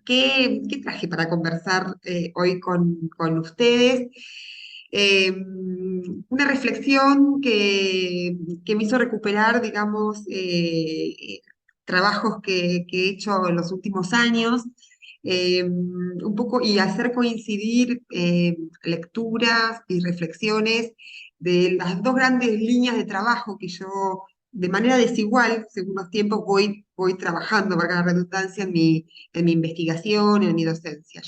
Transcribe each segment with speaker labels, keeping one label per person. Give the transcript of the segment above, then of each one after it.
Speaker 1: ¿Qué traje para conversar hoy con ustedes? Una reflexión que me hizo recuperar, digamos, trabajos que he hecho en los últimos años, un poco y hacer coincidir lecturas y reflexiones de las dos grandes líneas de trabajo que yo de manera desigual, según los tiempos, voy trabajando, valga la redundancia, en mi investigación, en mi docencia.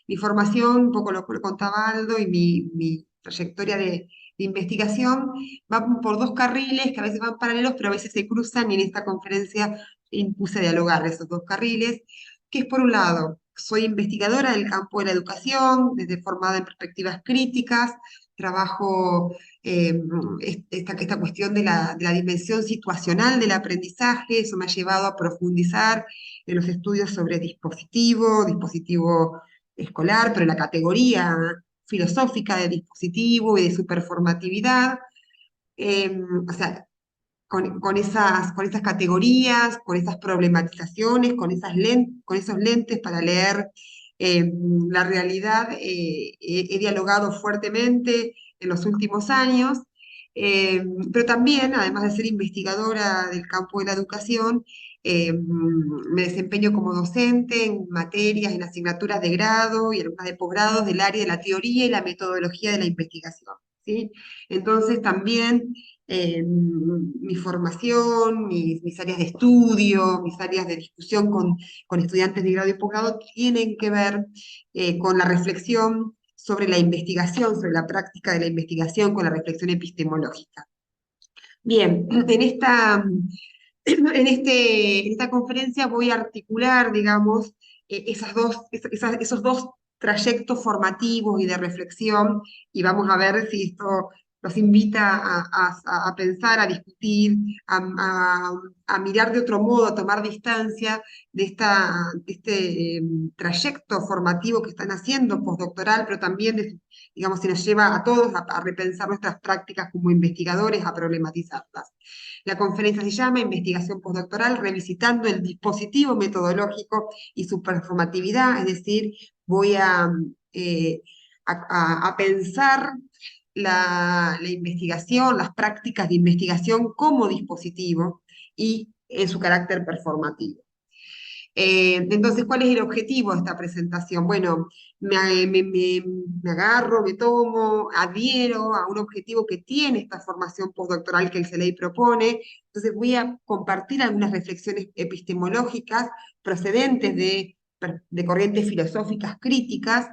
Speaker 1: Mi formación, un poco lo contaba Aldo, y mi trayectoria de investigación va por dos carriles que a veces van paralelos, pero a veces se cruzan, y en esta conferencia impuse dialogar esos dos carriles, que es por un lado, soy investigadora del campo de la educación, desde formada en perspectivas críticas, trabajo eh, esta cuestión de la dimensión situacional del aprendizaje. Eso me ha llevado a profundizar en los estudios sobre dispositivo escolar, pero la categoría filosófica de dispositivo y de superformatividad. O sea, con esas categorías, con esas problematizaciones, con esos lentes para leer eh, la realidad, he dialogado fuertemente en los últimos años, pero también, además de ser investigadora del campo de la educación, me desempeño como docente en materias, en asignaturas de grado y algunas de posgrado del área de la teoría y la metodología de la investigación, ¿sí? Entonces también mi formación, mis áreas de estudio, mis áreas de discusión con estudiantes de grado y posgrado tienen que ver con la reflexión sobre la investigación, sobre la práctica de la investigación, con la reflexión epistemológica. Bien, en esta conferencia voy a articular, digamos, esos dos trayectos formativos y de reflexión, y vamos a ver si esto nos invita a pensar, a discutir, a mirar de otro modo, a tomar distancia de este trayecto formativo que están haciendo postdoctoral, pero también, digamos, si nos lleva a todos a repensar nuestras prácticas como investigadores, a problematizarlas. La conferencia se llama Investigación Postdoctoral, revisitando el dispositivo metodológico y su performatividad, es decir, voy eh, a pensar la investigación, las prácticas de investigación como dispositivo y en su carácter performativo. Entonces, ¿cuál es el objetivo de esta presentación? Bueno, me agarro, me tomo, adhiero a un objetivo que tiene esta formación postdoctoral que el CELEI propone. Entonces, voy a compartir algunas reflexiones epistemológicas procedentes de corrientes filosóficas críticas,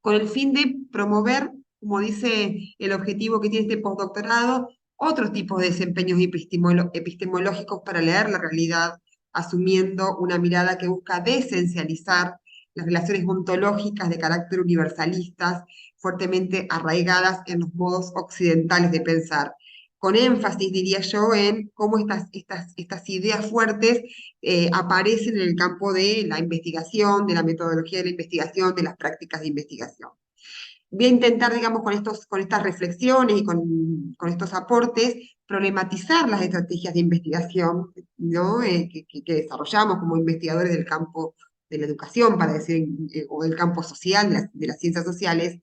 Speaker 1: con el fin de promover, como dice el objetivo que tiene este postdoctorado, otros tipos de desempeños epistemológicos para leer la realidad, asumiendo una mirada que busca desesencializar las relaciones ontológicas de carácter universalistas, fuertemente arraigadas en los modos occidentales de pensar, con énfasis, diría yo, en cómo estas ideas fuertes aparecen en el campo de la investigación, de la metodología de la investigación, de las prácticas de investigación. Voy a intentar, digamos, con estas reflexiones y con estos aportes, problematizar las estrategias de investigación, ¿no? Que desarrollamos como investigadores del campo de la educación, para decir, o del campo social, de las ciencias sociales,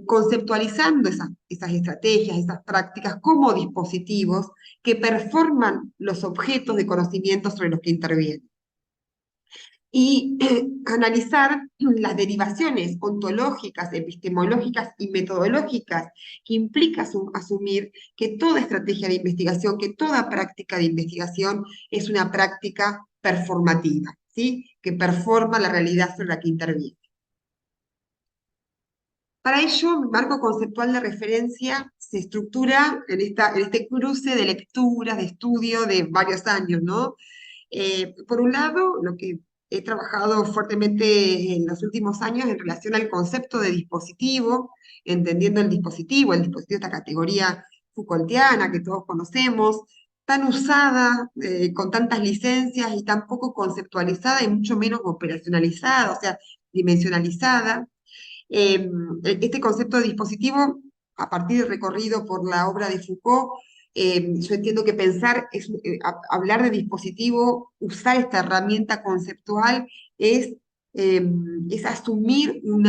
Speaker 1: conceptualizando esas estrategias, esas prácticas como dispositivos que performan los objetos de conocimiento sobre los que intervienen, y analizar las derivaciones ontológicas, epistemológicas y metodológicas que implica asumir que toda estrategia de investigación, que toda práctica de investigación es una práctica performativa, ¿sí? Que performa la realidad sobre la que interviene. Para ello, mi marco conceptual de referencia se estructura en este cruce de lecturas, de estudio de varios años, ¿no? Por un lado, lo que he trabajado fuertemente en los últimos años en relación al concepto de dispositivo, entendiendo el dispositivo, esta categoría Foucaultiana que todos conocemos, tan usada, con tantas licencias y tan poco conceptualizada y mucho menos operacionalizada, o sea, dimensionalizada. Este concepto de dispositivo, a partir del recorrido por la obra de Foucault, Yo entiendo que pensar es, hablar de dispositivo, usar esta herramienta conceptual es, eh, es asumir un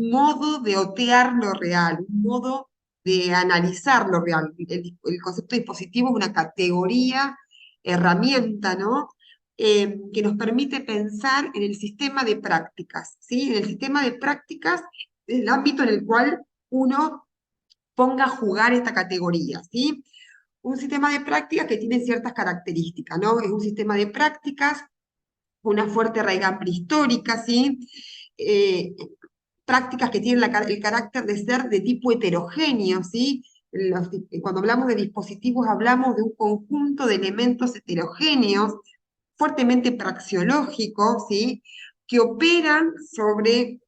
Speaker 1: modo de otear lo real, un modo de analizar lo real. El concepto de dispositivo es una categoría, herramienta, ¿no? Que nos permite pensar en el sistema de prácticas, ¿sí? En el sistema de prácticas, el ámbito en el cual uno ponga a jugar esta categoría, ¿sí? Un sistema de prácticas que tiene ciertas características, ¿no? Es un sistema de prácticas, una fuerte raigambre histórica, ¿sí? Eh, prácticas que tienen el carácter de ser de tipo heterogéneo, ¿sí? Cuando hablamos de dispositivos hablamos de un conjunto de elementos heterogéneos, fuertemente praxeológicos, ¿sí? Que operan sobre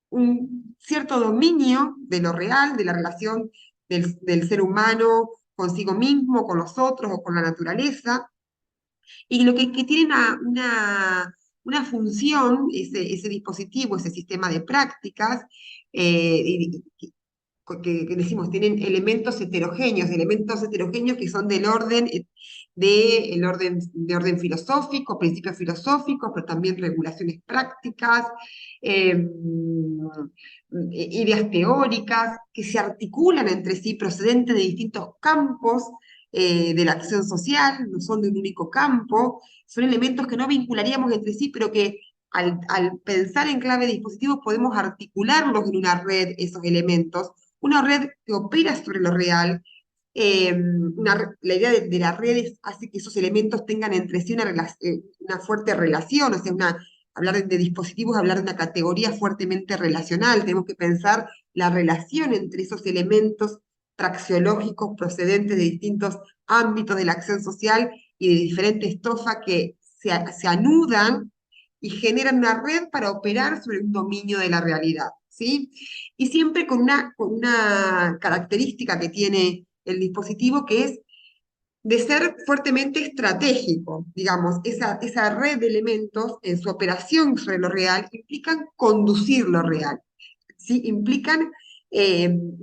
Speaker 1: un cierto dominio de lo real, de la relación del ser humano consigo mismo, con los otros o con la naturaleza, y lo que tiene una función, ese dispositivo, ese sistema de prácticas, que decimos, tienen elementos heterogéneos que son del orden, de orden filosófico, principios filosóficos, pero también regulaciones prácticas, eh, ideas teóricas, que se articulan entre sí procedentes de distintos campos de la acción social, no son de un único campo, son elementos que no vincularíamos entre sí, pero que al pensar en clave de dispositivos podemos articularlos en una red, esos elementos, una red que opera sobre lo real. La idea de la red hace que esos elementos tengan entre sí una fuerte relación, o sea, hablar de dispositivos, hablar de una categoría fuertemente relacional. Tenemos que pensar la relación entre esos elementos praxeológicos procedentes de distintos ámbitos de la acción social y de diferentes estofas que se anudan y generan una red para operar sobre un dominio de la realidad, ¿sí? Y siempre con una característica que tiene el dispositivo, que es de ser fuertemente estratégico, digamos, esa red de elementos en su operación sobre lo real implican conducir lo real, ¿sí? Implican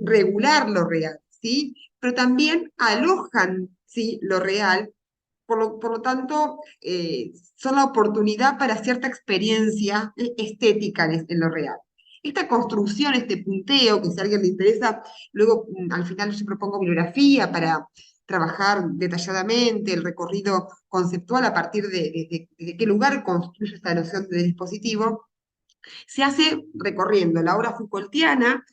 Speaker 1: regular lo real, ¿sí? Pero también alojan, ¿sí? Lo real, por lo tanto, son la oportunidad para cierta experiencia estética en lo real. Esta construcción, este punteo, que si a alguien le interesa, luego al final yo propongo bibliografía para trabajar detalladamente el recorrido conceptual a partir de qué lugar construye esta noción de dispositivo, se hace recorriendo la obra Foucaultiana,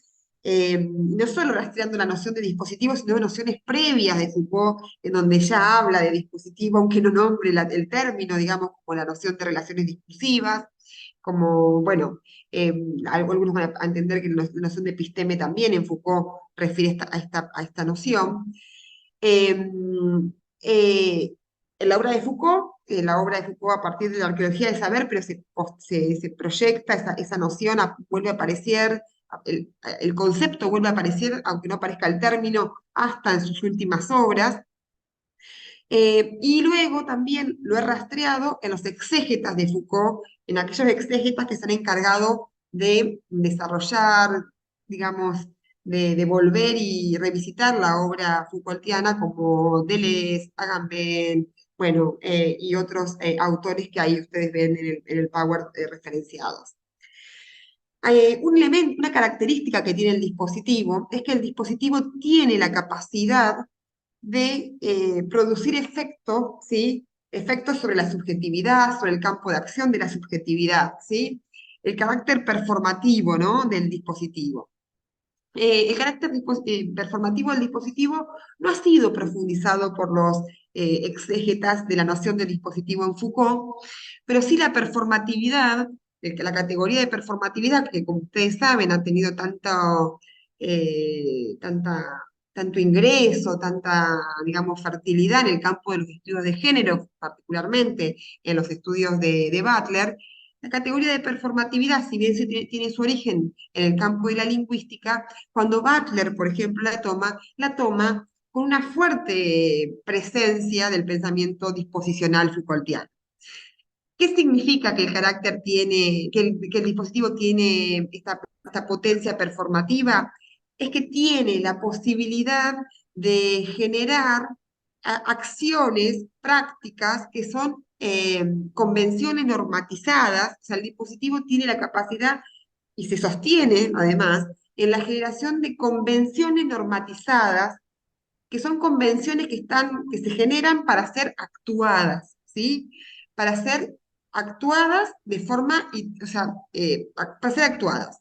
Speaker 1: no solo rastreando la noción de dispositivo, sino de nociones previas de Foucault, en donde ya habla de dispositivo, aunque no nombre el término, digamos, como la noción de relaciones discursivas, como, bueno, algunos van a entender que la noción de episteme también en Foucault refiere a esta noción. Eh, eh, en la obra de Foucault, la obra de Foucault a partir de la arqueología del saber, pero se proyecta esa noción, vuelve a aparecer, el concepto vuelve a aparecer, aunque no aparezca el término, hasta en sus últimas obras. Y luego también lo he rastreado en los exégetas de Foucault, en aquellos exégetas que se han encargado de desarrollar, digamos, de volver y revisitar la obra Foucaultiana como Deleuze, Agamben, bueno, y otros autores que ahí ustedes ven en el Power referenciados. Una característica que tiene el dispositivo es que el dispositivo tiene la capacidad de producir efectos, ¿sí? Efectos sobre la subjetividad, sobre el campo de acción de la subjetividad, ¿sí? El carácter performativo, ¿no? Del dispositivo. El carácter performativo del dispositivo no ha sido profundizado por los exégetas de la noción de dispositivo en Foucault, pero sí la performatividad, la categoría de performatividad, que como ustedes saben ha tenido eh, tanta, tanto ingreso, tanta, digamos, fertilidad en el campo de los estudios de género, particularmente en los estudios de Butler. La categoría de performatividad, si bien tiene su origen en el campo de la lingüística, cuando Butler, por ejemplo, la toma con una fuerte presencia del pensamiento disposicional Foucaultiano. ¿Qué significa que el carácter tiene, que el dispositivo tiene esta potencia performativa? Es que tiene la posibilidad de generar acciones, prácticas que son convenciones normatizadas, o sea, el dispositivo tiene la capacidad y se sostiene, además, en la generación de convenciones normatizadas, que son convenciones que se generan para ser actuadas, ¿sí? Para ser actuadas de forma, o sea, para ser actuadas.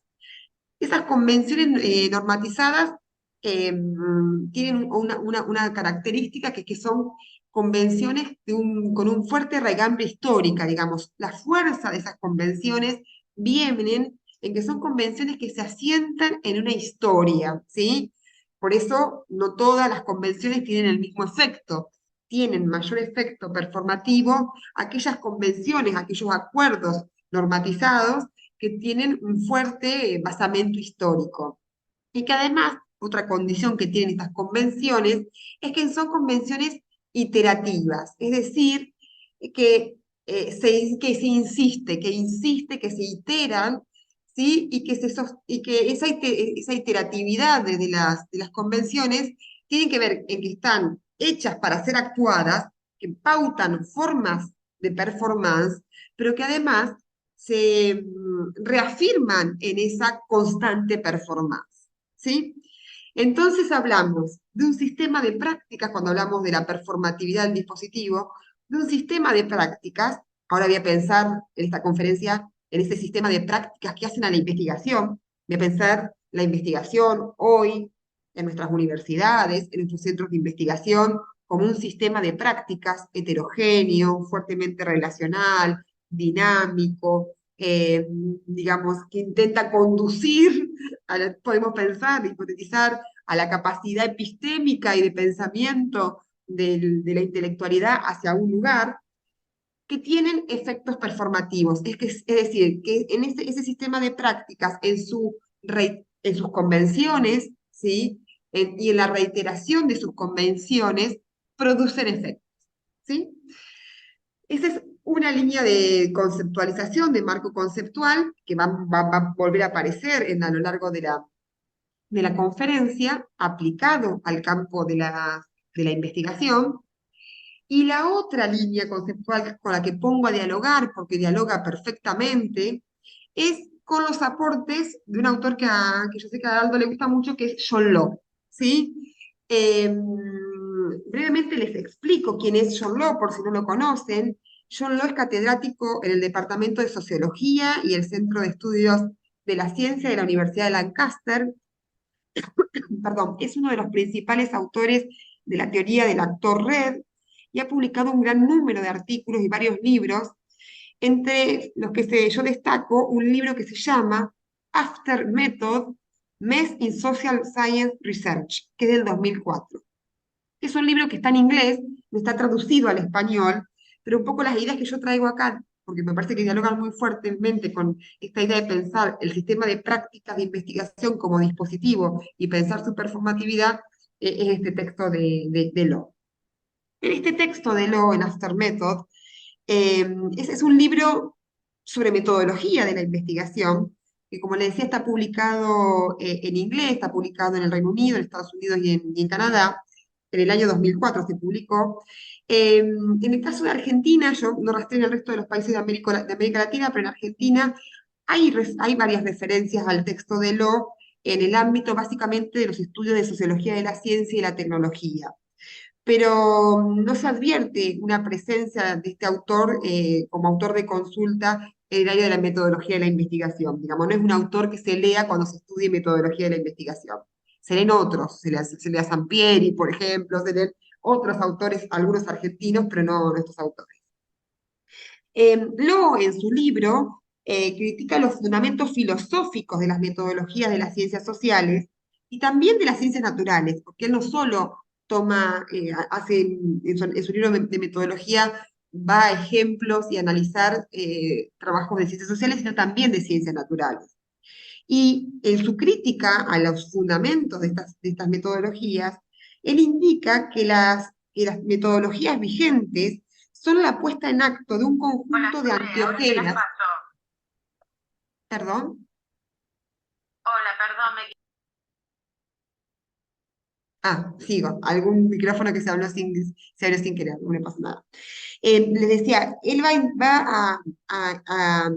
Speaker 1: Esas convenciones normatizadas tienen una característica que son convenciones con un fuerte raigambre histórica, digamos. La fuerza de esas convenciones vienen en que son convenciones que se asientan en una historia, ¿sí? Por eso no todas las convenciones tienen el mismo efecto. Tienen mayor efecto performativo aquellas convenciones, aquellos acuerdos normatizados que tienen un fuerte basamento histórico. Y que además, otra condición que tienen estas convenciones es que son convenciones iterativas, es decir, que se iteran, ¿sí? Y que esa iteratividad de las convenciones tiene que ver en que están hechas para ser actuadas, que pautan formas de performance, pero que además se reafirman en esa constante performance, ¿sí? Entonces hablamos de un sistema de prácticas, cuando hablamos de la performatividad del dispositivo, de un sistema de prácticas, ahora voy a pensar en esta conferencia en ese sistema de prácticas que hacen a la investigación, voy a pensar la investigación hoy en nuestras universidades, en nuestros centros de investigación, como un sistema de prácticas heterogéneo, fuertemente relacional, dinámico, digamos, que intenta conducir, podemos pensar, hipotetizar, a la capacidad epistémica y de pensamiento de la intelectualidad hacia un lugar, que tienen efectos performativos. Es decir, que en ese sistema de prácticas, en sus convenciones, ¿sí? Y en la reiteración de sus convenciones, producen efectos, ¿sí? Esa es una línea de conceptualización, de marco conceptual, que va a volver a aparecer a lo largo de la conferencia, aplicado al campo de la investigación. Y la otra línea conceptual con la que pongo a dialogar, porque dialoga perfectamente, es con los aportes de un autor que yo sé que a Aldo le gusta mucho, que es John Locke, ¿sí? Brevemente les explico quién es John Locke, por si no lo conocen. John Locke es catedrático en el Departamento de Sociología y el Centro de Estudios de la Ciencia de la Universidad de Lancaster. Perdón, es uno de los principales autores de la teoría del actor red y ha publicado un gran número de artículos y varios libros, entre los que yo destaco un libro que se llama After Method, Mess in Social Science Research, que es del 2004. Es un libro que está en inglés, no está traducido al español, pero un poco las ideas que yo traigo acá, porque me parece que dialogan muy fuertemente con esta idea de pensar el sistema de prácticas de investigación como dispositivo y pensar su performatividad, es este texto de Law. En este texto de Law, en After Method, ese es un libro sobre metodología de la investigación, que como le decía está publicado en inglés, está publicado en el Reino Unido, en Estados Unidos y en Canadá. En el año 2004 se publicó. En el caso de Argentina, yo no rastreo en el resto de los países de América Latina, pero en Argentina hay varias referencias al texto de Law en el ámbito básicamente de los estudios de sociología de la ciencia y la tecnología, pero no se advierte una presencia de este autor como autor de consulta en el área de la metodología de la investigación. Digamos, no es un autor que se lea cuando se estudie metodología de la investigación. Se leen otros, se lee a Sampieri, por ejemplo, se leen otros autores, algunos argentinos, pero no nuestros autores. Lo, en su libro, critica los fundamentos filosóficos de las metodologías de las ciencias sociales y también de las ciencias naturales, porque él no solo toma, hace en su libro de metodología, va a ejemplos y analizar trabajos de ciencias sociales, sino también de ciencias naturales. Y en su crítica a los fundamentos de estas metodologías, él indica que las metodologías vigentes son la puesta en acto de un
Speaker 2: Hola,
Speaker 1: conjunto de
Speaker 2: Sune, ahora te las
Speaker 1: anteojeras,
Speaker 2: paso.
Speaker 1: perdón,
Speaker 2: Hola, perdón,
Speaker 1: Sigo. Algún micrófono que se abrió sin querer, no me pasa nada. Les decía, él va a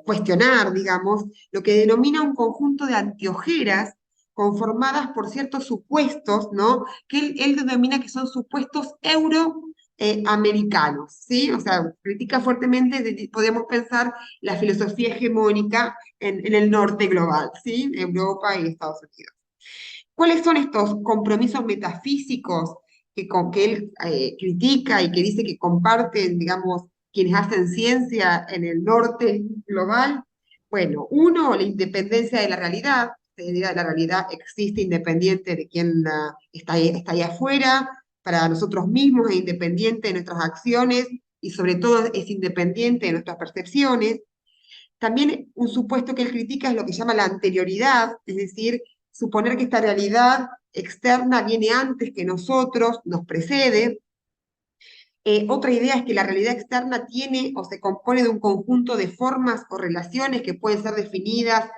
Speaker 1: cuestionar, digamos, lo que denomina un conjunto de antiojeras conformadas por ciertos supuestos, ¿no? Que él denomina que son supuestos euroamericanos, ¿sí? O sea, critica fuertemente, podemos pensar, la filosofía hegemónica en el norte global, ¿sí? Europa y Estados Unidos. ¿Cuáles son estos compromisos metafísicos que él critica y que dice que comparten, digamos, quienes hacen ciencia en el norte global? Bueno, uno, la independencia de la realidad. La realidad existe independiente de quien está ahí afuera, para nosotros mismos es independiente de nuestras acciones y sobre todo es independiente de nuestras percepciones. También un supuesto que él critica es lo que llama la anterioridad, es decir, suponer que esta realidad externa viene antes que nosotros, nos precede. Otra idea es que la realidad externa tiene o se compone de un conjunto de formas o relaciones que pueden ser definidas,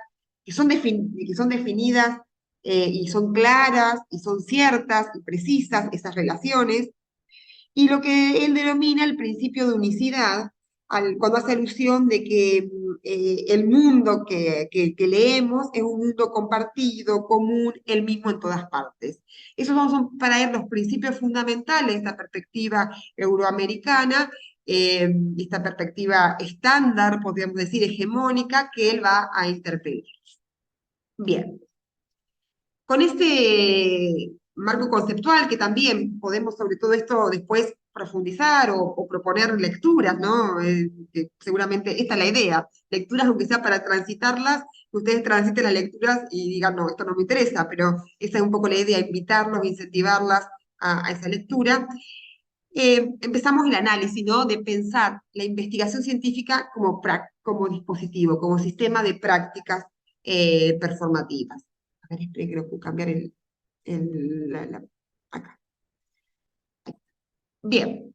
Speaker 1: que son definidas y son claras y son ciertas y precisas esas relaciones. Y lo que él denomina el principio de unicidad, cuando hace alusión de que el mundo que leemos es un mundo compartido, común, el mismo en todas partes. Esos son para él los principios fundamentales de esta perspectiva euroamericana, esta perspectiva estándar, podríamos decir, hegemónica, que él va a interpelar. Bien. Con este marco conceptual, que también podemos sobre todo esto después profundizar o proponer lecturas, ¿no? Que seguramente esta es la idea, lecturas aunque sea para transitarlas, que ustedes transiten las lecturas y digan, no, esto no me interesa, pero esa es un poco la idea, invitarlos, incentivarlas a esa lectura. Empezamos el análisis, ¿no? De pensar la investigación científica como dispositivo, como sistema de prácticas performativas. A ver, esperen que no puedo cambiar acá. Bien,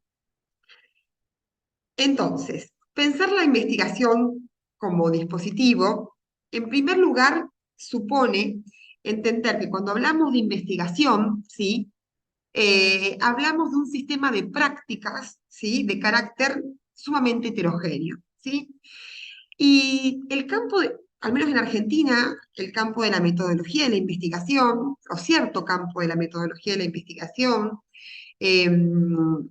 Speaker 1: entonces, pensar la investigación como dispositivo, en primer lugar, supone entender que cuando hablamos de investigación, ¿sí? Hablamos de un sistema de prácticas, ¿sí? De carácter sumamente heterogéneo, ¿sí? Y el campo, al menos en Argentina, el campo de la metodología de la investigación, o cierto campo de la metodología de la investigación, eh,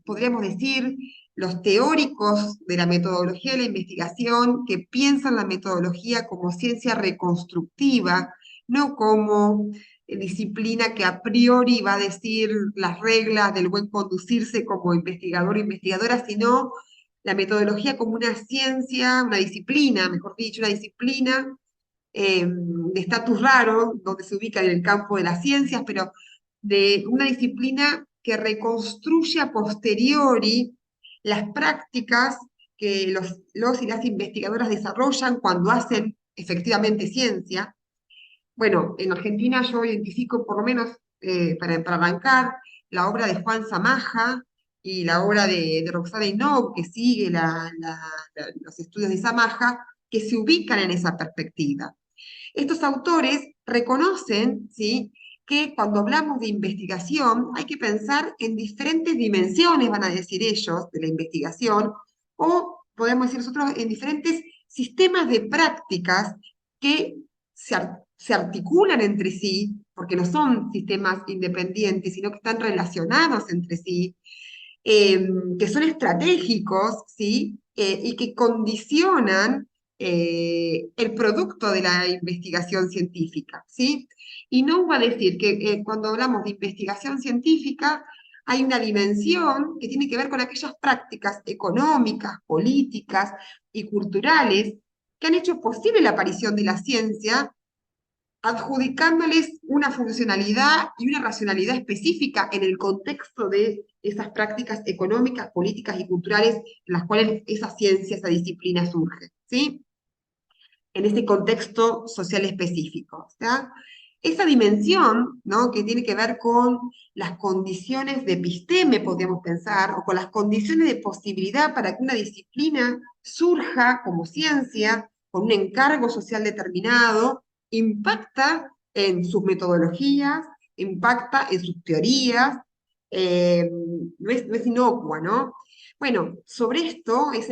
Speaker 1: podríamos decir, los teóricos de la metodología de la investigación que piensan la metodología como ciencia reconstructiva, no como disciplina que a priori va a decir las reglas del buen conducirse como investigador o investigadora, sino la metodología como una ciencia, una disciplina, mejor dicho, una disciplina de estatus raro, donde se ubica en el campo de las ciencias, pero de una disciplina que reconstruye a posteriori las prácticas que los y las investigadoras desarrollan cuando hacen efectivamente ciencia. Bueno, en Argentina yo identifico por lo menos, para arrancar, la obra de Juan Samaja y la obra de Roxana Inoue, que sigue los estudios de Samaja, que se ubican en esa perspectiva. Estos autores reconocen, ¿sí?, que cuando hablamos de investigación hay que pensar en diferentes dimensiones, van a decir ellos, de la investigación, o podemos decir nosotros en diferentes sistemas de prácticas que se articulan entre sí, porque no son sistemas independientes, sino que están relacionados entre sí, que son estratégicos, ¿sí? Y que condicionan el producto de la investigación científica, ¿sí? Y no va a decir que cuando hablamos de investigación científica hay una dimensión que tiene que ver con aquellas prácticas económicas, políticas y culturales que han hecho posible la aparición de la ciencia, adjudicándoles una funcionalidad y una racionalidad específica en el contexto de esas prácticas económicas, políticas y culturales en las cuales esa ciencia, esa disciplina surge, ¿sí? En ese contexto social específico, ¿ya? Esa dimensión, ¿no?, que tiene que ver con las condiciones de episteme, podríamos pensar, o con las condiciones de posibilidad para que una disciplina surja como ciencia, con un encargo social determinado, impacta en sus metodologías, impacta en sus teorías, no es inocua, ¿no? Bueno, sobre esto es,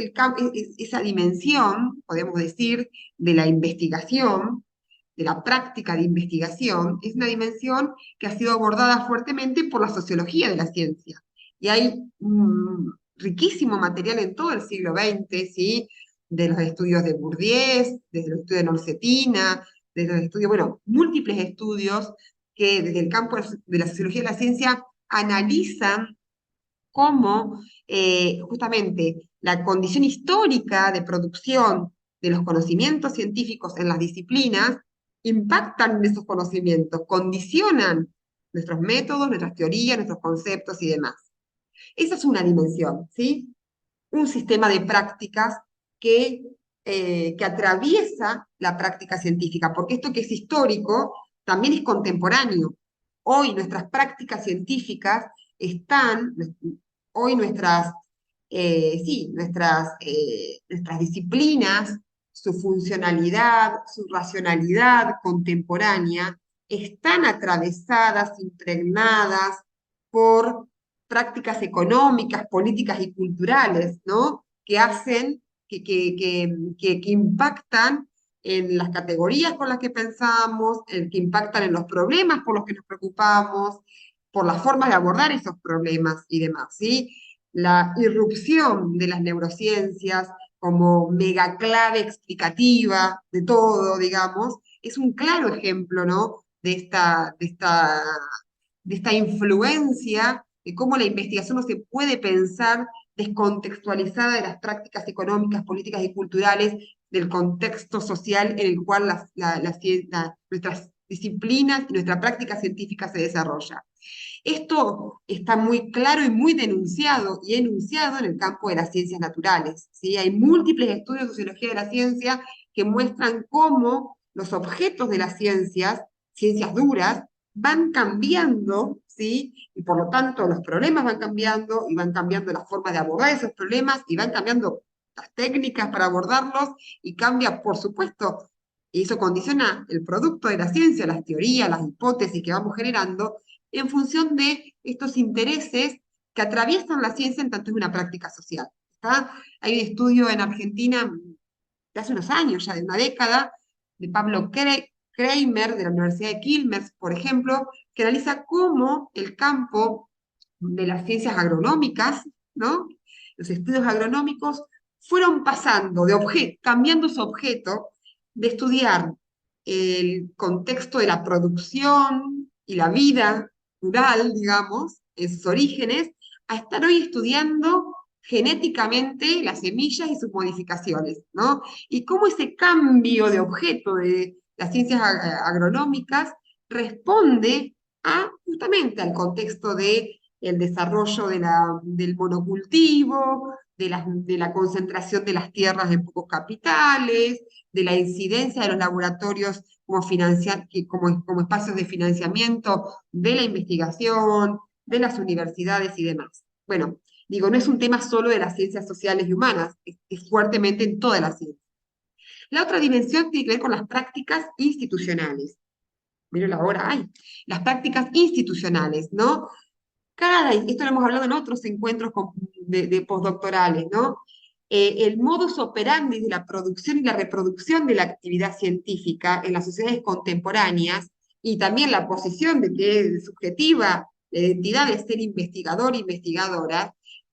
Speaker 1: esa dimensión, podemos decir, de la investigación, de la práctica de investigación, es una dimensión que ha sido abordada fuertemente por la sociología de la ciencia. Y hay riquísimo material en todo el siglo XX, ¿sí? De los estudios de Bourdieu, desde los estudios de Norcetina, desde los estudios, bueno, múltiples estudios que desde el campo de la sociología de la ciencia analizan cómo justamente la condición histórica de producción de los conocimientos científicos en las disciplinas impactan en esos conocimientos, condicionan nuestros métodos, nuestras teorías, nuestros conceptos y demás. Esa es una dimensión, ¿sí? Un sistema de prácticas que atraviesa la práctica científica, porque esto que es histórico también es contemporáneo. Hoy nuestras prácticas científicas están, hoy nuestras disciplinas, su funcionalidad, su racionalidad contemporánea, están atravesadas, impregnadas por prácticas económicas, políticas y culturales, ¿no? Que hacen, que impactan en las categorías con las que pensamos, que impactan en los problemas por los que nos preocupamos, por las formas de abordar esos problemas y demás, ¿sí? La irrupción de las neurociencias como megaclave explicativa de todo, digamos, es un claro ejemplo, ¿no? De esta influencia, de cómo la investigación no se puede pensar descontextualizada de las prácticas económicas, políticas y culturales del contexto social en el cual nuestras disciplinas y nuestra práctica científica se desarrolla. Esto está muy claro y muy denunciado y enunciado en el campo de las ciencias naturales, ¿sí? Hay múltiples estudios de sociología de la ciencia que muestran cómo los objetos de las ciencias duras, van cambiando, ¿sí? Y por lo tanto los problemas van cambiando y van cambiando las formas de abordar esos problemas y van cambiando las técnicas para abordarlos y cambia, por supuesto, y eso condiciona el producto de la ciencia, las teorías, las hipótesis que vamos generando en función de estos intereses que atraviesan la ciencia en tanto es una práctica social. ¿Está? Hay un estudio en Argentina de hace unos años, ya de una década, de Pablo Kramer, de la Universidad de Quilmes, por ejemplo, que analiza cómo el campo de las ciencias agronómicas, ¿no? Los estudios agronómicos fueron pasando cambiando su objeto de estudiar el contexto de la producción y la vida rural, digamos, en sus orígenes, a estar hoy estudiando genéticamente las semillas y sus modificaciones, ¿no? Y cómo ese cambio de objeto de las ciencias agronómicas responde justamente al contexto de el desarrollo del monocultivo, de la concentración de las tierras en pocos capitales, de la incidencia de los laboratorios como espacios de financiamiento de la investigación, de las universidades y demás. Bueno, digo, no es un tema solo de las ciencias sociales y humanas, es fuertemente en todas las ciencias. La otra dimensión tiene que ver con las prácticas institucionales. Miren ahora, las prácticas institucionales, ¿no? Esto lo hemos hablado en otros encuentros de postdoctorales, ¿no? El modus operandi de la producción y la reproducción de la actividad científica en las sociedades contemporáneas y también la posición de que es subjetiva, la identidad de ser investigador e investigadora,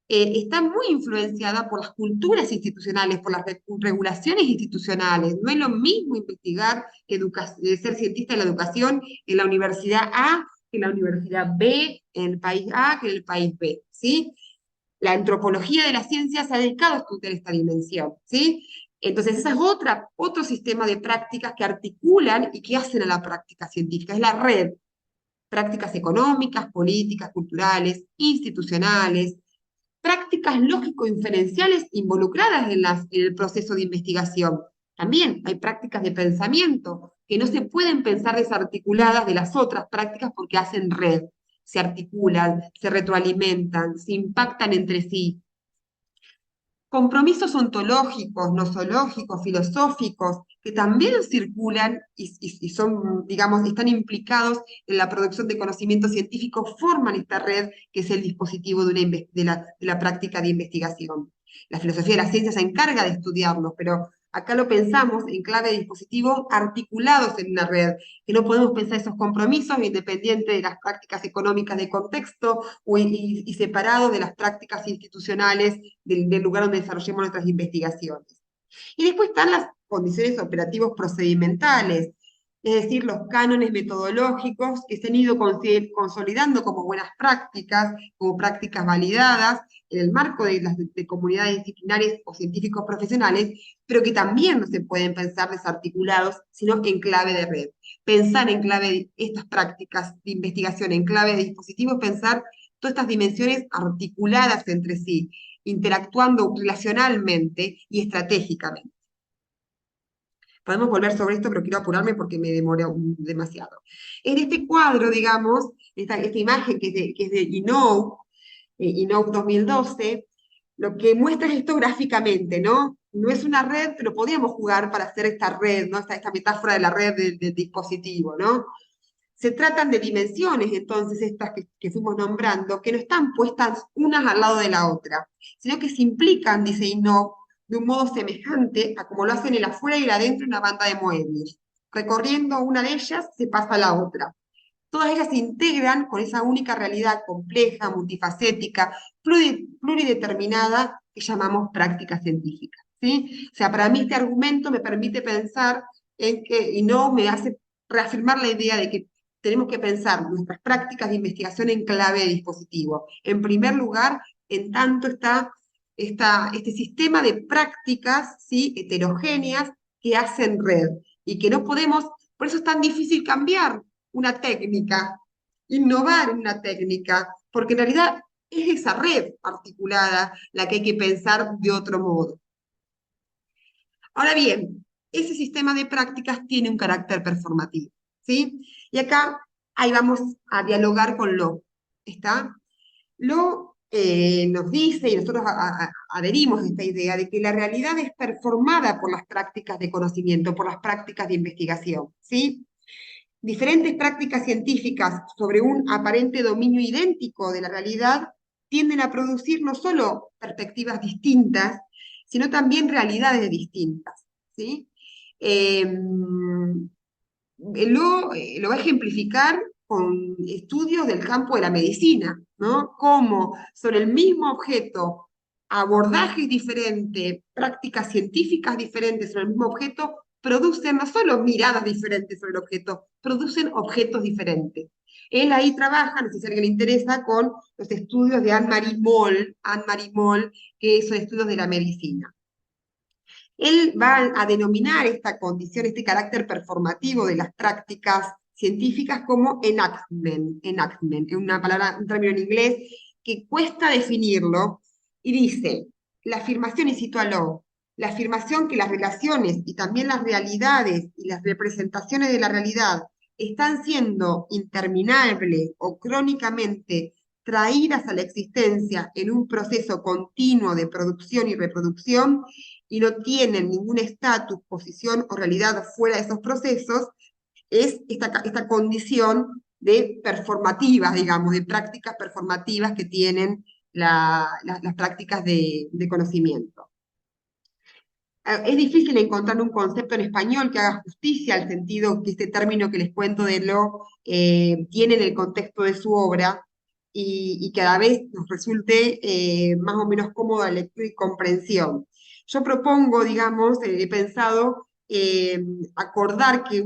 Speaker 1: está muy influenciada por las culturas institucionales, por las regulaciones institucionales. No es lo mismo investigar ser cientista de la educación en la universidad A que en la universidad B, en el país A que en el país B, ¿sí? La antropología de la ciencia se ha dedicado a estudiar esta dimensión, ¿sí? Entonces, ese es otro sistema de prácticas que articulan y que hacen a la práctica científica. Es la red. Prácticas económicas, políticas, culturales, institucionales, prácticas lógico-inferenciales involucradas en el proceso de investigación. También hay prácticas de pensamiento que no se pueden pensar desarticuladas de las otras prácticas porque hacen red, se articulan, se retroalimentan, se impactan entre sí. compromisos ontológicos, nosológicos, filosóficos, que también circulan y son, digamos, están implicados en la producción de conocimiento científico, forman esta red que es el dispositivo de la práctica de investigación. La filosofía de la ciencia se encarga de estudiarlos, pero acá lo pensamos en clave de dispositivo articulados en una red, que no podemos pensar esos compromisos independientes de las prácticas económicas de contexto y separados de las prácticas institucionales del lugar donde desarrollemos nuestras investigaciones. Y después están las condiciones operativos procedimentales, es decir, los cánones metodológicos que se han ido consolidando como buenas prácticas, como prácticas validadas en el marco de comunidades disciplinarias o científicos profesionales, pero que también no se pueden pensar desarticulados, sino en clave de red. Pensar en clave de estas prácticas de investigación, en clave de dispositivos, pensar todas estas dimensiones articuladas entre sí, interactuando relacionalmente y estratégicamente. Podemos volver sobre esto, pero quiero apurarme porque me demoré demasiado. En este cuadro, digamos, esta imagen que es de Inoue 2012, lo que muestra es esto gráficamente, ¿no? No es una red, pero podríamos jugar para hacer esta red, ¿no? Esta metáfora de la red del dispositivo, ¿no? Se tratan de dimensiones, entonces, estas que fuimos nombrando, que no están puestas unas al lado de la otra, sino que se implican, dice Inoue, de un modo semejante a como lo hacen el afuera y el adentro una banda de Moebius. Recorriendo una de ellas, se pasa a la otra. Todas ellas se integran con esa única realidad compleja, multifacética, plurideterminada, que llamamos práctica científica. ¿Sí? O sea, para mí este argumento me permite pensar en que, y no me hace reafirmar la idea de que tenemos que pensar nuestras prácticas de investigación en clave de dispositivo. En primer lugar, en tanto está este sistema de prácticas, ¿sí?, heterogéneas que hacen red y que no podemos, por eso es tan difícil cambiar una técnica, innovar en una técnica, porque en realidad es esa red articulada la que hay que pensar de otro modo. Ahora bien, ese sistema de prácticas tiene un carácter performativo, ¿sí? Y acá, ahí vamos a dialogar con Lo, ¿está? Lo nos dice, y nosotros adherimos a esta idea, de que la realidad es performada por las prácticas de conocimiento, por las prácticas de investigación, ¿sí? Diferentes prácticas científicas sobre un aparente dominio idéntico de la realidad tienden a producir no solo perspectivas distintas, sino también realidades distintas, ¿sí? Eh, lo va a ejemplificar con estudios del campo de la medicina, ¿no? Cómo sobre el mismo objeto, abordajes diferentes, prácticas científicas diferentes sobre el mismo objeto, producen no solo miradas diferentes sobre el objeto, producen objetos diferentes. Él ahí trabaja, no sé si a alguien le interesa, con los estudios de Anne-Marie Moll, que son estudios de la medicina. Él va a denominar esta condición, este carácter performativo de las prácticas científicas como enactment, es una palabra, un término en inglés que cuesta definirlo, y dice, la afirmación, y cito a Law, la afirmación que las relaciones y también las realidades y las representaciones de la realidad están siendo interminables o crónicamente traídas a la existencia en un proceso continuo de producción y reproducción, y no tienen ningún estatus, posición o realidad fuera de esos procesos, es esta condición de performativas, digamos, de prácticas performativas que tienen las prácticas de conocimiento. Es difícil encontrar un concepto en español que haga justicia al sentido que este término que les cuento de Lo tiene en el contexto de su obra, y cada vez nos resulte más o menos cómoda lectura y comprensión. Yo propongo, digamos, he pensado acordar que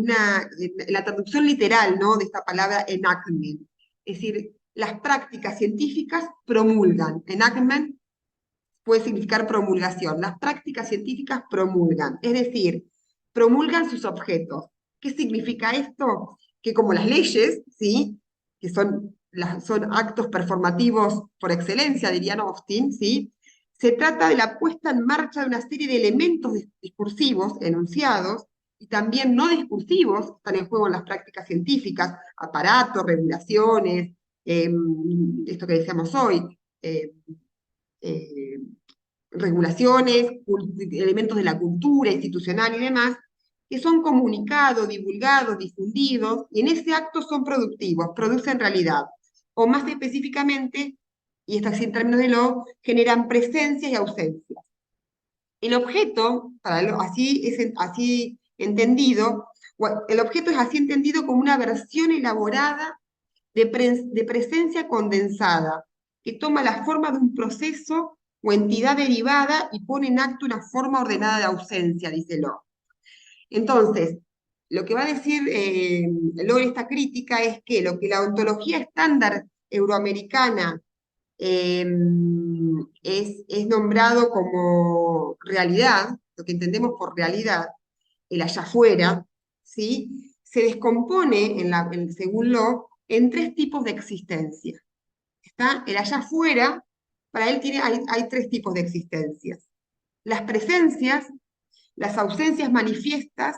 Speaker 1: la traducción literal, ¿no?, de esta palabra enactment, es decir, las prácticas científicas promulgan. Enactment puede significar promulgación. Las prácticas científicas promulgan, es decir, promulgan sus objetos. ¿Qué significa esto? Que como las leyes, ¿sí?, que son actos performativos por excelencia, dirían Austin, ¿sí?, se trata de la puesta en marcha de una serie de elementos discursivos, enunciados, y también no discursivos, están en juego en las prácticas científicas, aparatos, regulaciones, esto que decíamos hoy, eh, regulaciones, elementos de la cultura institucional y demás, que son comunicados, divulgados, difundidos, y en ese acto son productivos, producen realidad. O más específicamente, y esto así en términos de lo, generan presencia y ausencia. El objeto, así entendido, el objeto es así entendido como una versión elaborada de presencia condensada, que toma la forma de un proceso o entidad derivada y pone en acto una forma ordenada de ausencia, dice Locke. Entonces, lo que va a decir Locke en esta crítica es que lo que la ontología estándar euroamericana eh, es nombrado como realidad, lo que entendemos por realidad, el allá afuera, ¿sí? Se descompone, según Locke, en tres tipos de existencia. ¿Está? El allá afuera, para él hay tres tipos de existencias. Las presencias, las ausencias manifiestas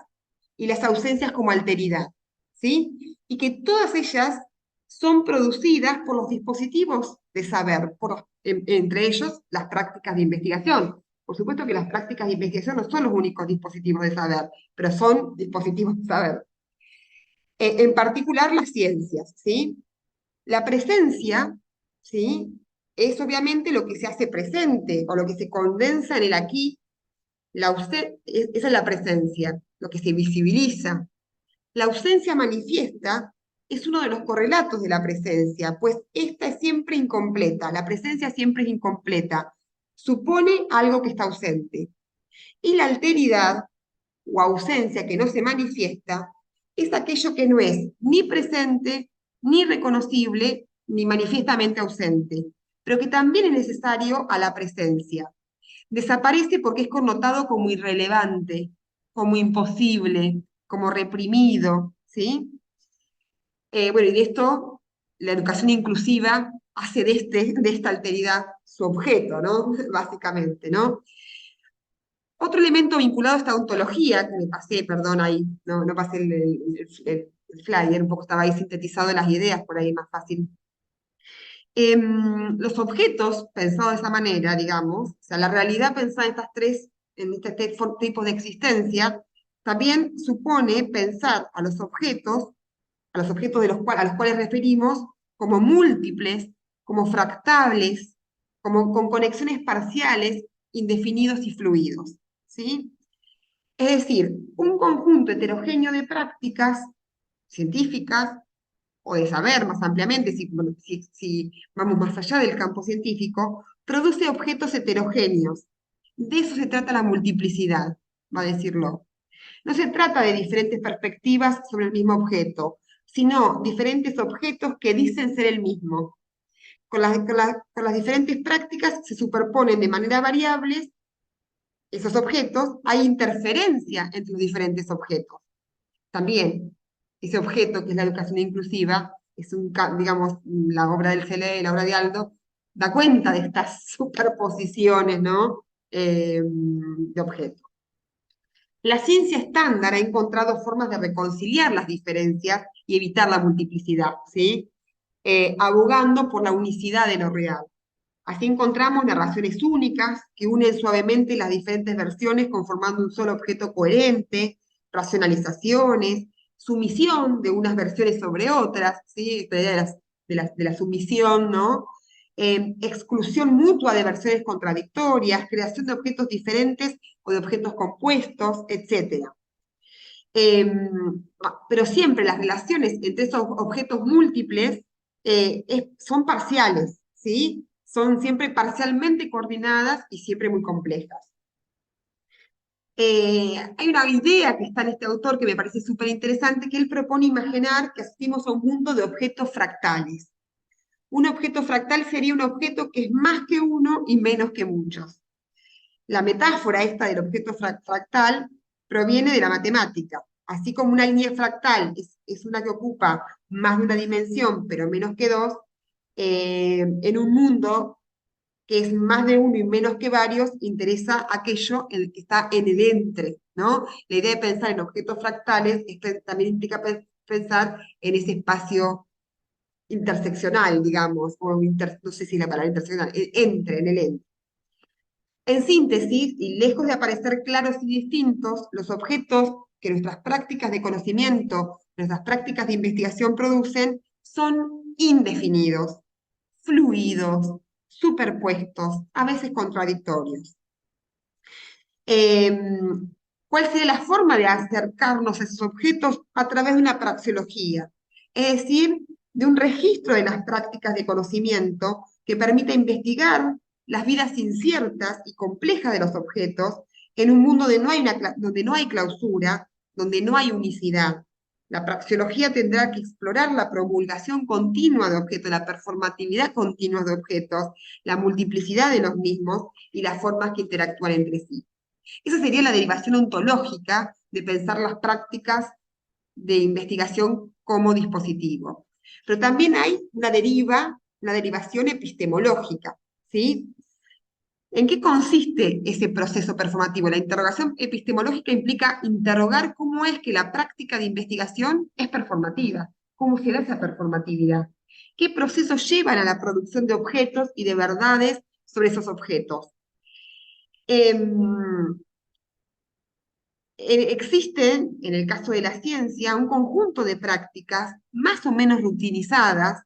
Speaker 1: y las ausencias como alteridad, ¿sí? Y que todas ellas son producidas por los dispositivos de saber, entre ellos las prácticas de investigación. Por supuesto que las prácticas de investigación no son los únicos dispositivos de saber, pero son dispositivos de saber. En particular las ciencias, ¿sí? La presencia, ¿sí? Es obviamente lo que se hace presente o lo que se condensa en el aquí. Esa es la presencia, lo que se visibiliza. La ausencia manifiesta es uno de los correlatos de la presencia, pues esta es siempre incompleta, la presencia siempre es incompleta, supone algo que está ausente. Y la alteridad o ausencia que no se manifiesta es aquello que no es ni presente, ni reconocible, ni manifiestamente ausente, pero que también es necesario a la presencia. Desaparece porque es connotado como irrelevante, como imposible, como reprimido, ¿sí? Bueno, y de esto la educación inclusiva hace de esta alteridad su objeto, ¿no? Básicamente, ¿no? Otro elemento vinculado a esta ontología, que me pasé, perdón, ahí, no pasé el flyer, un poco estaba ahí sintetizado las ideas, por ahí más fácil. Los objetos pensados de esa manera, digamos, o sea, la realidad pensada en estos tres tipos de existencia, también supone pensar a los objetos a los cuales referimos como múltiples, como fractables, como con conexiones parciales, indefinidos y fluidos, ¿sí? Es decir, un conjunto heterogéneo de prácticas científicas o de saber más ampliamente, si vamos más allá del campo científico, produce objetos heterogéneos. De eso se trata la multiplicidad, va a decirlo. No se trata de diferentes perspectivas sobre el mismo objeto, sino diferentes objetos que dicen ser el mismo. Con las diferentes prácticas se superponen de manera variable esos objetos, hay interferencia entre los diferentes objetos. También, ese objeto que es la educación inclusiva, digamos, la obra del CLE, la obra de Aldo, da cuenta de estas superposiciones, ¿no? De objetos. La ciencia estándar ha encontrado formas de reconciliar las diferencias y evitar la multiplicidad, ¿sí? Abogando por la unicidad de lo real. Así encontramos narraciones únicas que unen suavemente las diferentes versiones conformando un solo objeto coherente, racionalizaciones, sumisión de unas versiones sobre otras, ¿sí? Esta idea de la sumisión, ¿no? Exclusión mutua de versiones contradictorias, creación de objetos diferentes o de objetos compuestos, etc. Pero siempre las relaciones entre esos objetos múltiples son parciales, ¿sí? Son siempre parcialmente coordinadas y siempre muy complejas. Hay una idea que está en este autor que me parece súper interesante, que él propone imaginar que asistimos a un mundo de objetos fractales. Un objeto fractal sería un objeto que es más que uno y menos que muchos. La metáfora esta del objeto fractal proviene de la matemática. Así como una línea fractal es una que ocupa más de una dimensión, pero menos que dos, en un mundo que es más de uno y menos que varios, interesa aquello en el que está en el entre, ¿no? La idea de pensar en objetos fractales también implica pensar en ese espacio interseccional, digamos, no sé si la palabra interseccional, en el entre. En síntesis, y lejos de aparecer claros y distintos, los objetos que nuestras prácticas de conocimiento, nuestras prácticas de investigación producen, son indefinidos, fluidos, superpuestos, a veces contradictorios. Eh, ¿Cuál sería la forma de acercarnos a esos objetos? A través de una praxeología, es decir, de un registro de las prácticas de conocimiento que permita investigar las vidas inciertas y complejas de los objetos en un mundo donde no hay clausura, donde no hay unicidad. La praxeología tendrá que explorar la promulgación continua de objetos, la performatividad continua de objetos, la multiplicidad de los mismos y las formas que interactúan entre sí. Esa sería la derivación ontológica de pensar las prácticas de investigación como dispositivo. Pero también hay una derivación epistemológica, ¿sí? ¿En qué consiste ese proceso performativo? La interrogación epistemológica implica interrogar cómo es que la práctica de investigación es performativa, cómo se da esa performatividad, qué procesos llevan a la producción de objetos y de verdades sobre esos objetos. Existen, en el caso de la ciencia, un conjunto de prácticas más o menos rutinizadas,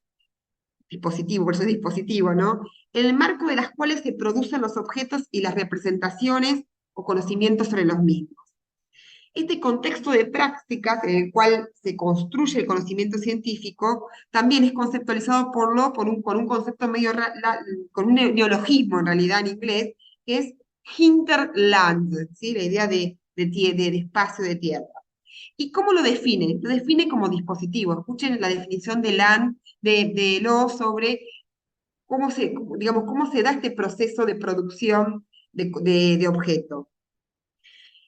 Speaker 1: dispositivo, por eso es dispositivo, ¿no? En el marco de las cuales se producen los objetos y las representaciones o conocimientos sobre los mismos. Este contexto de prácticas en el cual se construye el conocimiento científico también es conceptualizado por un concepto con un neologismo en realidad en inglés, que es hinterland, ¿sí? La idea de espacio de tierra. ¿Y cómo lo define? Lo define como dispositivo. Escuchen la definición de Land, de Lo sobre digamos, cómo se da este proceso de producción de objeto.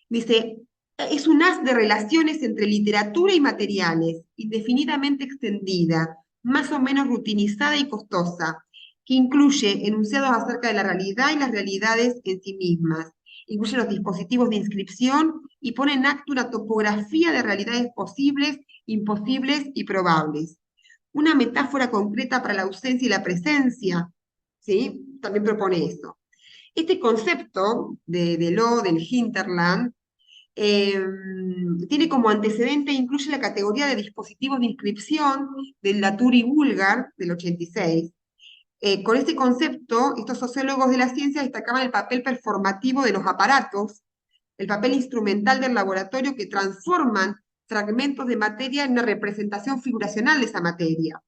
Speaker 1: Dice, es un haz de relaciones entre literatura y materiales, indefinidamente extendida, más o menos rutinizada y costosa, que incluye enunciados acerca de la realidad y las realidades en sí mismas. Incluye los dispositivos de inscripción y pone en acto una topografía de realidades posibles, imposibles y probables. Una metáfora concreta para la ausencia y la presencia, ¿sí? También propone eso. Este concepto del hinterland, eh, tiene como antecedente, incluye la categoría de dispositivos de inscripción del Laturi Bulgar del 86. Con este concepto, estos sociólogos de la ciencia destacaban el papel performativo de los aparatos, el papel instrumental del laboratorio que transforman fragmentos de materia en una representación figuracional de esa materia.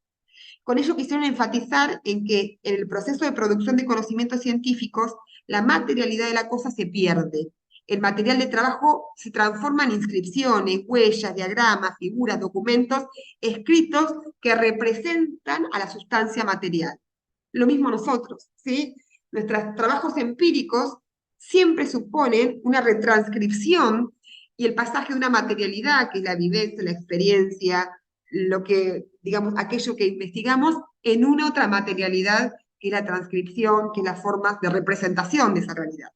Speaker 1: Con ello quisieron enfatizar en que en el proceso de producción de conocimientos científicos, la materialidad de la cosa se pierde. El material de trabajo se transforma en inscripciones, huellas, diagramas, figuras, documentos escritos que representan a la sustancia material. Lo mismo nosotros, ¿sí? Nuestros trabajos empíricos siempre suponen una retranscripción y el pasaje de una materialidad, que es la vivencia, la experiencia, lo que, digamos, aquello que investigamos en una otra materialidad, que es la transcripción, que es la forma de representación de esa realidad.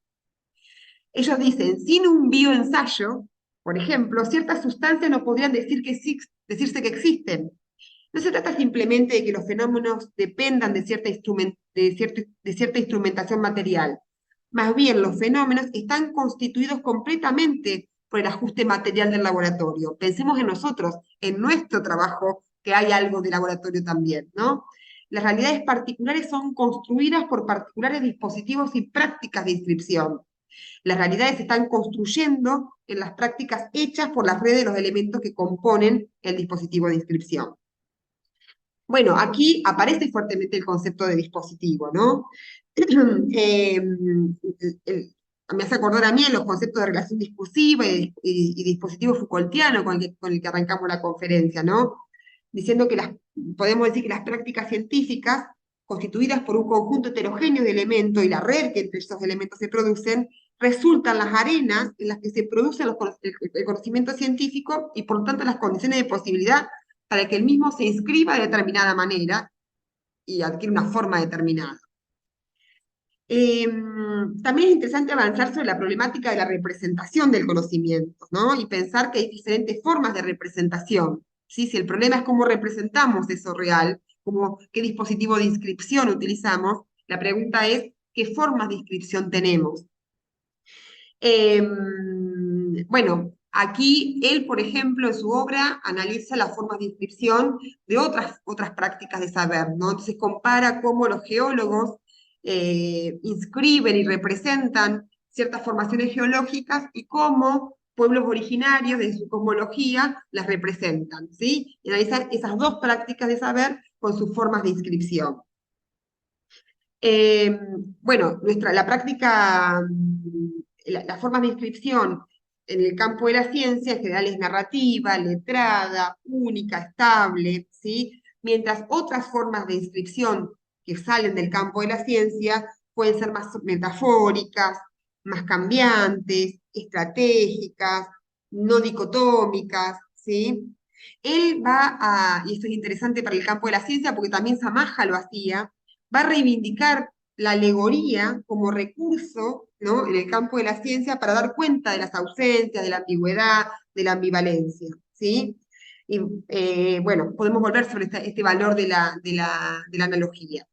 Speaker 1: Ellos dicen, sin un bioensayo, por ejemplo, ciertas sustancias no podrían decirse que existen. No se trata simplemente de que los fenómenos dependan de cierta instrumentación material. Más bien, los fenómenos están constituidos completamente por el ajuste material del laboratorio. Pensemos en nosotros, en nuestro trabajo, que hay algo de laboratorio también, ¿no? Las realidades particulares son construidas por particulares dispositivos y prácticas de inscripción. Las realidades se están construyendo en las prácticas hechas por las redes de los elementos que componen el dispositivo de inscripción. Bueno, aquí aparece fuertemente el concepto de dispositivo, ¿no? Me hace acordar a mí en los conceptos de relación discursiva y dispositivo Foucaultiano con el que arrancamos la conferencia, ¿no? Diciendo que podemos decir que las prácticas científicas, constituidas por un conjunto heterogéneo de elementos y la red que entre esos elementos se producen, resultan las arenas en las que se produce el conocimiento científico y por lo tanto las condiciones de posibilidad para que el mismo se inscriba de determinada manera y adquiere una forma determinada. También es interesante avanzar sobre la problemática de la representación del conocimiento, ¿no? Y pensar que hay diferentes formas de representación, ¿sí? Si el problema es cómo representamos eso real, qué dispositivo de inscripción utilizamos, la pregunta es qué formas de inscripción tenemos. Bueno, aquí él, por ejemplo, en su obra analiza las formas de inscripción de otras prácticas de saber, ¿no? Entonces compara cómo los geólogos inscriben y representan ciertas formaciones geológicas y cómo pueblos originarios de su cosmología las representan, ¿sí? Y analiza esas dos prácticas de saber con sus formas de inscripción. Eh, bueno, la práctica, las formas de inscripción en el campo de la ciencia en general es narrativa, letrada, única, estable, ¿sí? Mientras otras formas de inscripción que salen del campo de la ciencia pueden ser más metafóricas, más cambiantes, estratégicas, no dicotómicas, ¿sí? Él va y esto es interesante para el campo de la ciencia porque también Samaja lo hacía, va a reivindicar la alegoría como recurso, ¿no? En el campo de la ciencia para dar cuenta de las ausencias, de la ambigüedad, de la ambivalencia, ¿sí? Y bueno, podemos volver sobre este valor de la analogía.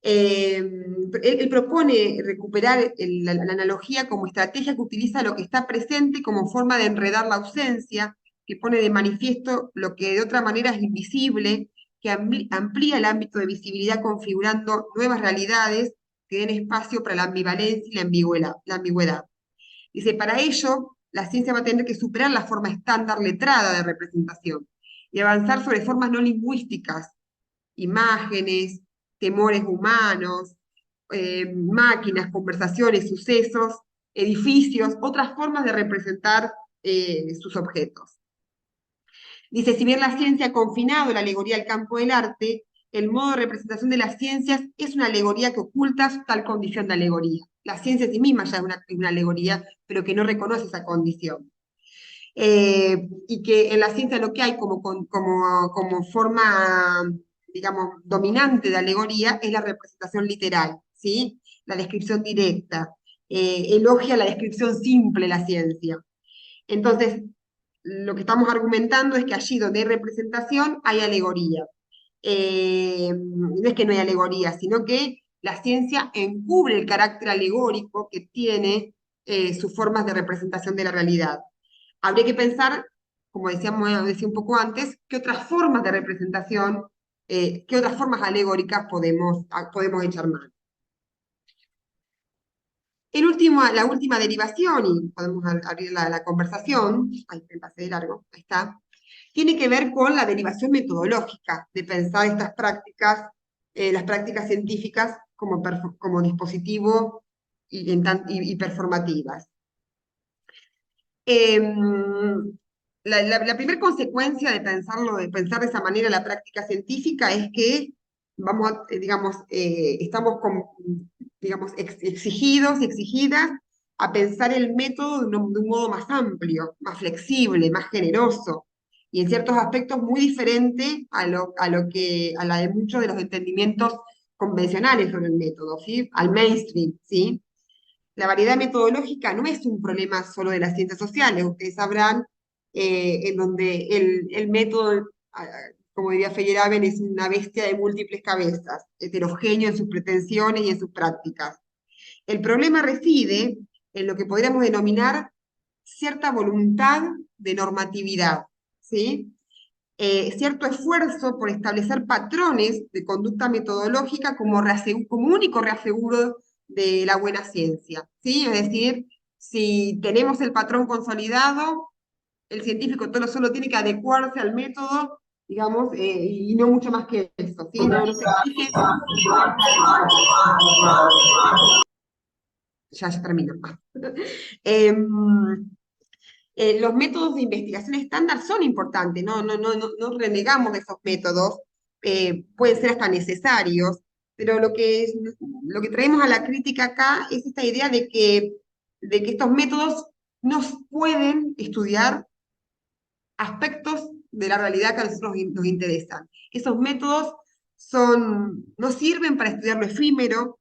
Speaker 1: Él propone recuperar la analogía como estrategia que utiliza lo que está presente como forma de enredar la ausencia, que pone de manifiesto lo que de otra manera es invisible, que amplía el ámbito de visibilidad configurando nuevas realidades que den espacio para la ambivalencia y la ambigüedad. Dice, para ello, la ciencia va a tener que superar la forma estándar letrada de representación y avanzar sobre formas no lingüísticas, imágenes, temores humanos, máquinas, conversaciones, sucesos, edificios, otras formas de representar sus objetos. Dice, si bien la ciencia ha confinado la alegoría al campo del arte, el modo de representación de las ciencias es una alegoría que oculta tal condición de alegoría. La ciencia en sí misma ya es una alegoría, pero que no reconoce esa condición. Y que en la ciencia lo que hay como forma, digamos, dominante de alegoría es la representación literal, ¿sí? La descripción directa. Elogia la descripción simple de la ciencia. Entonces, lo que estamos argumentando es que allí donde hay representación hay alegoría. No es que no hay alegoría, sino que la ciencia encubre el carácter alegórico que tiene sus formas de representación de la realidad. Habría que pensar, como decía un poco antes, qué otras formas de representación, qué otras formas alegóricas podemos echar mano. La última derivación, y podemos abrir la conversación, ahí me pasé de largo, ahí está, tiene que ver con la derivación metodológica de pensar estas prácticas, las prácticas científicas como dispositivo y performativas. La primera consecuencia de pensar de esa manera la práctica científica es que estamos digamos, exigidos y exigidas a pensar el método de un modo más amplio, más flexible, más generoso, y en ciertos aspectos muy diferente a la de muchos de los entendimientos convencionales sobre el método, ¿sí? Al mainstream, ¿sí? La variedad metodológica no es un problema solo de las ciencias sociales, ustedes sabrán, en donde el método, como diría Feyerabend, es una bestia de múltiples cabezas, heterogéneo en sus pretensiones y en sus prácticas. El problema reside en lo que podríamos denominar cierta voluntad de normatividad, ¿sí? Cierto esfuerzo por establecer patrones de conducta metodológica como único reaseguro de la buena ciencia, ¿sí? Es decir, si tenemos el patrón consolidado, el científico solo tiene que adecuarse al método, digamos, y no mucho más que eso, ¿sí? No se exige. Ya termino. Em, los métodos de investigación estándar son importantes, no renegamos de esos métodos, pueden ser hasta necesarios, pero lo que traemos a la crítica acá es esta idea de que estos métodos nos pueden estudiar aspectos de la realidad que a nosotros nos interesan. Esos métodos no sirven para estudiar lo efímero,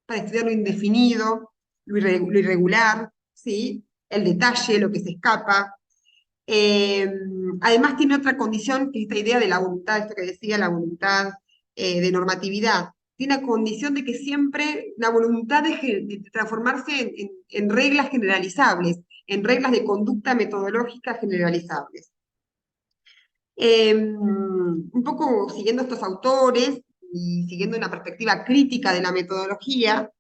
Speaker 1: para estudiar lo indefinido, lo irregular, ¿sí? El detalle, lo que se escapa. Eh, Además tiene otra condición, que es esta idea de la voluntad, esto que decía, la voluntad de normatividad. tiene la condición de que siempre la voluntad de transformarse en reglas generalizables, en reglas de conducta metodológica generalizables. Un poco siguiendo estos autores y siguiendo una perspectiva crítica de la metodología,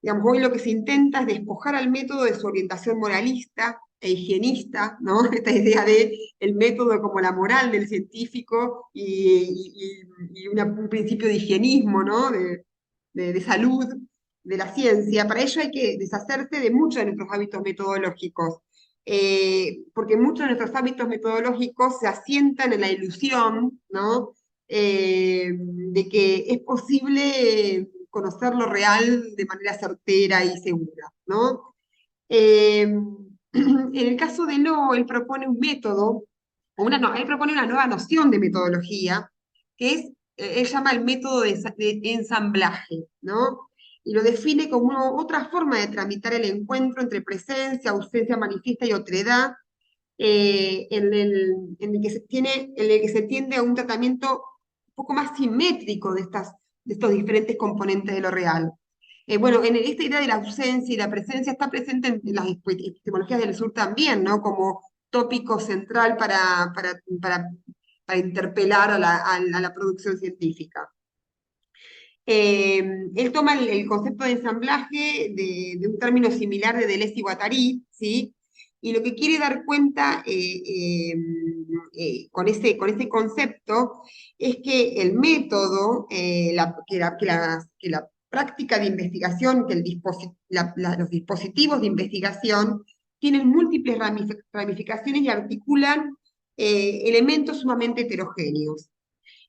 Speaker 1: digamos, hoy lo que se intenta es despojar al método de su orientación moralista e higienista, ¿no? Esta idea de el método como la moral del científico y un principio de higienismo, ¿no? De salud de la ciencia. Para ello hay que deshacerse de muchos de nuestros hábitos metodológicos, porque muchos de nuestros hábitos metodológicos se asientan en la ilusión, ¿no? De que es posible conocer lo real de manera certera y segura, ¿no? En el caso de Lo, él propone un método, no, él propone una nueva noción de metodología, que es, él llama el método de ensamblaje, ¿no? Y lo define como otra forma de tramitar el encuentro entre presencia, ausencia manifiesta y otredad, en el que en el que se tiende a un tratamiento un poco más simétrico de estos diferentes componentes de lo real. Bueno, en esta idea de la ausencia y la presencia está presente en las epistemologías del sur también, ¿no? Como tópico central para interpelar a la producción científica. Él toma el concepto de ensamblaje de un término similar de Deleuze y Guattari, ¿sí? Y lo que quiere dar cuenta con ese concepto es que el método, que la práctica de investigación, que los dispositivos de investigación tienen múltiples ramificaciones y articulan elementos sumamente heterogéneos.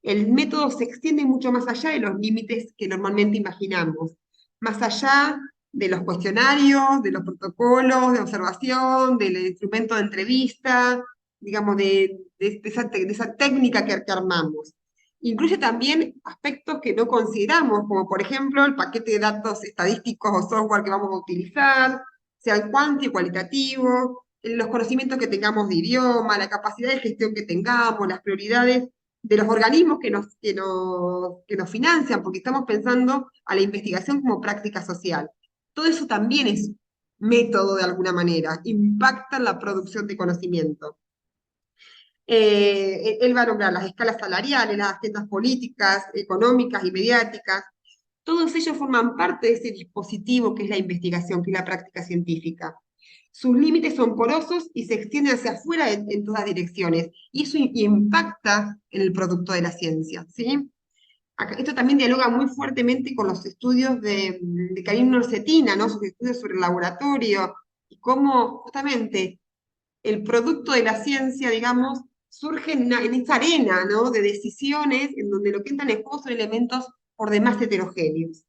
Speaker 1: El método se extiende mucho más allá de los límites que normalmente imaginamos, más allá de los cuestionarios, de los protocolos de observación, del instrumento de entrevista, digamos, de esa técnica que armamos. Incluye también aspectos que no consideramos, como por ejemplo el paquete de datos estadísticos o software que vamos a utilizar, sea el cuantitativo, cualitativo, los conocimientos que tengamos de idioma, la capacidad de gestión que tengamos, las prioridades de los organismos que nos financian, porque estamos pensando a la investigación como práctica social. Todo eso también es método de alguna manera, impacta en la producción de conocimiento. Él va a nombrar las escalas salariales, las agendas políticas, económicas y mediáticas. Todos ellos forman parte de ese dispositivo que es la investigación, que es la práctica científica. Sus límites son porosos y se extienden hacia afuera en todas direcciones, y eso impacta en el producto de la ciencia, ¿sí? Esto también dialoga muy fuertemente con los estudios de Karim Norcetina, ¿no? Sus estudios sobre el laboratorio, y cómo justamente el producto de la ciencia, digamos, surge en esta arena, ¿no? De decisiones en donde lo que entran en juego son elementos por demás heterogéneos.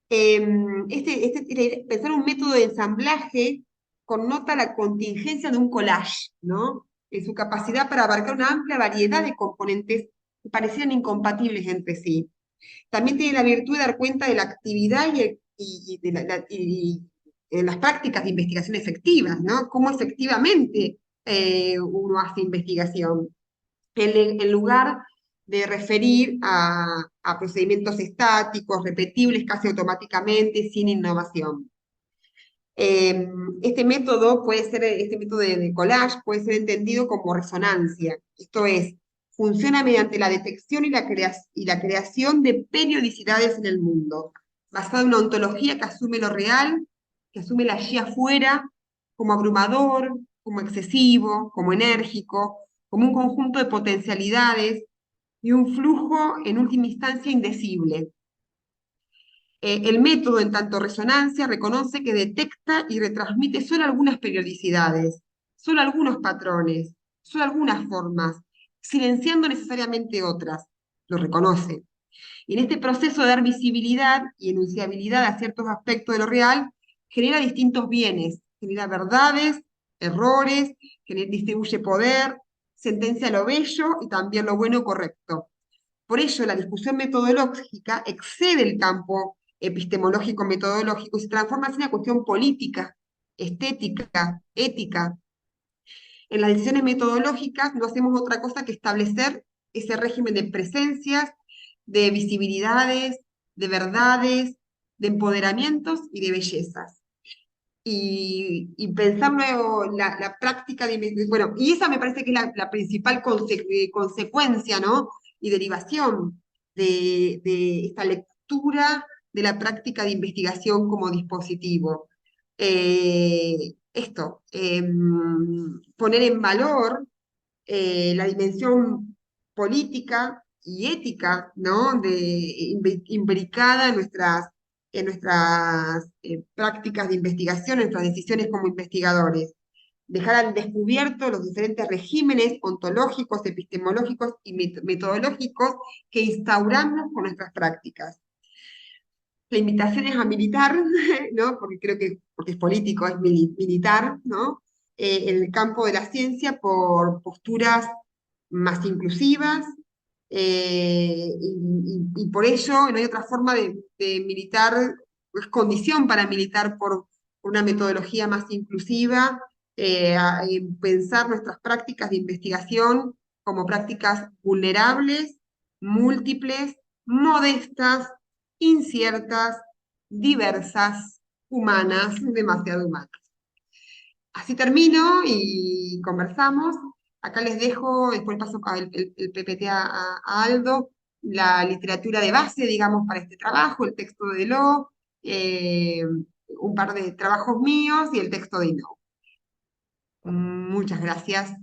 Speaker 1: Pensar un método de ensamblaje connota la contingencia de un collage, ¿no? En su capacidad para abarcar una amplia variedad de componentes que parecían incompatibles entre sí. También tiene la virtud de dar cuenta de la actividad y de las prácticas de investigación efectivas, ¿no? Cómo efectivamente uno hace investigación, en lugar de referir a procedimientos estáticos, repetibles casi automáticamente, sin innovación. Este método de collage puede ser entendido como resonancia, esto es, funciona mediante la detección y la creación de periodicidades en el mundo, basado en una ontología que asume lo real, que asume la allí afuera, como abrumador, como excesivo, como enérgico, como un conjunto de potencialidades y un flujo en última instancia indecible. El método, en tanto resonancia, reconoce que detecta y retransmite solo algunas periodicidades, solo algunos patrones, solo algunas formas, silenciando necesariamente otras. Lo reconoce. Y en este proceso de dar visibilidad y enunciabilidad a ciertos aspectos de lo real, genera distintos bienes, genera verdades, errores, distribuye poder, sentencia lo bello y también lo bueno y correcto. Por ello, la discusión metodológica excede el campo epistemológico-metodológico y se transforma en una cuestión política, estética, ética. En las decisiones metodológicas no hacemos otra cosa que establecer ese régimen de presencias, de visibilidades, de verdades, de empoderamientos y de bellezas. Y pensar luego la práctica de investigación, bueno, y esa me parece que es la principal consecuencia, ¿no? Y derivación de esta lectura de la práctica de investigación como dispositivo. Poner en valor la dimensión política y ética, ¿no? Imbricada en nuestras prácticas de investigación, en nuestras decisiones como investigadores. Dejar al descubierto los diferentes regímenes ontológicos, epistemológicos y metodológicos que instauramos con nuestras prácticas. La invitación es a militar, ¿no? Porque creo que porque es político, es militar, ¿no? En el campo de la ciencia por posturas más inclusivas, y por ello no hay otra forma de militar, es condición para militar por una metodología más inclusiva, pensar nuestras prácticas de investigación como prácticas vulnerables, múltiples, modestas, inciertas, diversas, humanas, demasiado humanas. Así termino y conversamos. Acá les dejo, después paso el PPT a Aldo, la literatura de base, digamos, para este trabajo, el texto de Lo, un par de trabajos míos y el texto de No. Muchas gracias.